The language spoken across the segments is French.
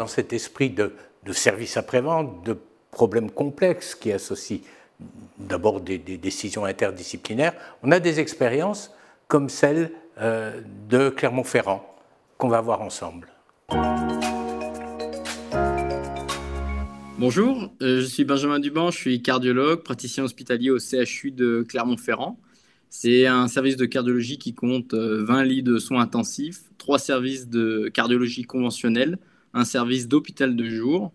dans cet esprit de service après-vente, de problèmes complexes qui associent d'abord des décisions interdisciplinaires, on a des expériences comme celle de Clermont-Ferrand qu'on va voir ensemble. Bonjour, je suis Benjamin Duban, je suis cardiologue, praticien hospitalier au CHU de Clermont-Ferrand. C'est un service de cardiologie qui compte 20 lits de soins intensifs, 3 services de cardiologie conventionnelle, un service d'hôpital de jour,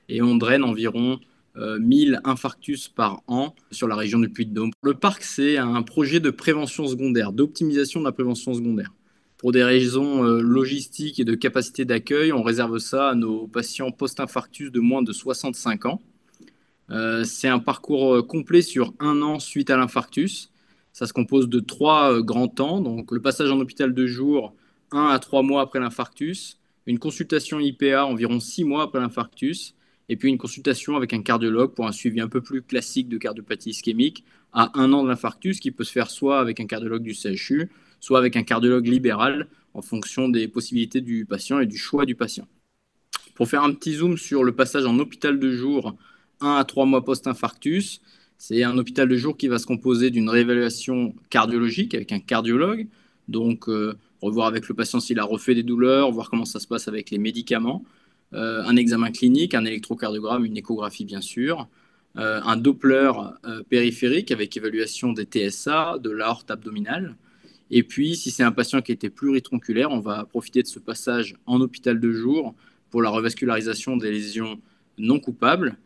et on draine environ 1000 infarctus par an sur la région du Puy-de-Dôme. Le parc, c'est un projet de prévention secondaire, d'optimisation de la prévention secondaire. Pour des raisons logistiques et de capacité d'accueil, on réserve ça à nos patients post-infarctus de moins de 65 ans. C'est un parcours complet sur 1 an suite à l'infarctus. Ça se compose de 3 grands temps. Donc le passage en hôpital de jour, 1 à 3 mois après l'infarctus, une consultation IPA environ 6 mois après l'infarctus, et puis une consultation avec un cardiologue pour un suivi un peu plus classique de cardiopathie ischémique à 1 an de l'infarctus, qui peut se faire soit avec un cardiologue du CHU, soit avec un cardiologue libéral, en fonction des possibilités du patient et du choix du patient. Pour faire un petit zoom sur le passage en hôpital de jour 1 à 3 mois post-infarctus, c'est un hôpital de jour qui va se composer d'une réévaluation cardiologique avec un cardiologue, donc revoir avec le patient s'il a refait des douleurs, voir comment ça se passe avec les médicaments, un examen clinique, un électrocardiogramme, une échographie bien sûr, un Doppler périphérique avec évaluation des TSA, de l'aorte abdominale. Et puis, si c'est un patient qui était pluritronculaire, on va profiter de ce passage en hôpital de jour pour la revascularisation des lésions non coupables.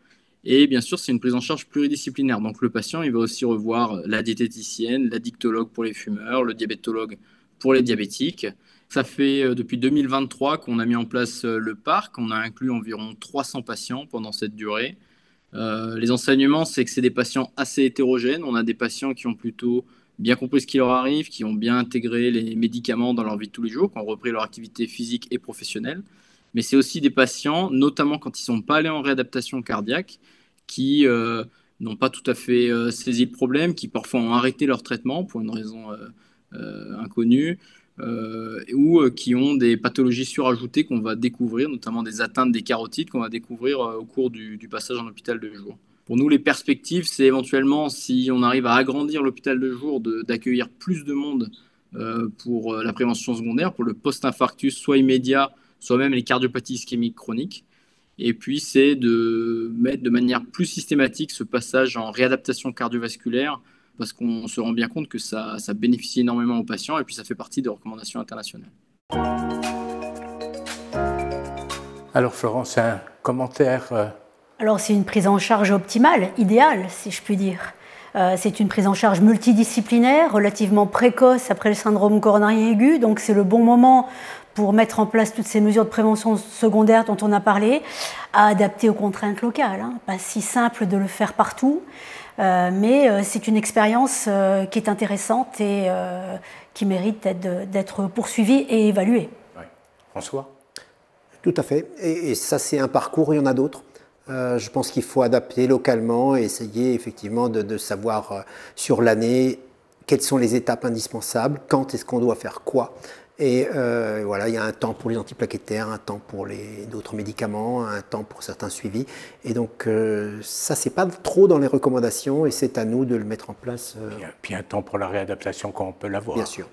Et bien sûr, c'est une prise en charge pluridisciplinaire. Donc le patient, il va aussi revoir la diététicienne, l'addictologue pour les fumeurs, le diabétologue pour les diabétiques. Ça fait depuis 2023 qu'on a mis en place le parc. On a inclus environ 300 patients pendant cette durée. Les enseignements, c'est que c'est des patients assez hétérogènes. On a des patients qui ont plutôt bien compris ce qui leur arrive, qui ont bien intégré les médicaments dans leur vie de tous les jours, qui ont repris leur activité physique et professionnelle. Mais c'est aussi des patients, notamment quand ils ne sont pas allés en réadaptation cardiaque, qui n'ont pas tout à fait saisi le problème, qui parfois ont arrêté leur traitement pour une raison inconnue, ou qui ont des pathologies surajoutées qu'on va découvrir, notamment des atteintes des carotides qu'on va découvrir au cours du passage en hôpital de jour. Pour nous, les perspectives, c'est éventuellement, si on arrive à agrandir l'hôpital de jour, d'accueillir plus de monde pour la prévention secondaire, pour le post-infarctus, soit immédiat, soit même les cardiopathies ischémiques chroniques. Et puis, c'est de mettre de manière plus systématique ce passage en réadaptation cardiovasculaire, parce qu'on se rend bien compte que ça bénéficie énormément aux patients, et puis ça fait partie des recommandations internationales. Alors Florence, un commentaire Alors c'est une prise en charge optimale, idéale, si je puis dire. C'est une prise en charge multidisciplinaire, relativement précoce après le syndrome coronarien aigu, donc c'est le bon moment pour mettre en place toutes ces mesures de prévention secondaire dont on a parlé, à adapter aux contraintes locales. Pas si simple de le faire partout, mais c'est une expérience qui est intéressante et qui mérite d'être poursuivie et évaluée. Oui. François ? Tout à fait. Et ça, c'est un parcours, il y en a d'autres. Je pense qu'il faut adapter localement et essayer effectivement de savoir sur l'année quelles sont les étapes indispensables, quand est-ce qu'on doit faire quoi. Et voilà, il y a un temps pour les antiplaquettaires, un temps pour d'autres médicaments, un temps pour certains suivis. Et donc ça, c'est pas trop dans les recommandations et c'est à nous de le mettre en place. Puis un temps pour la réadaptation quand on peut l'avoir. Bien sûr.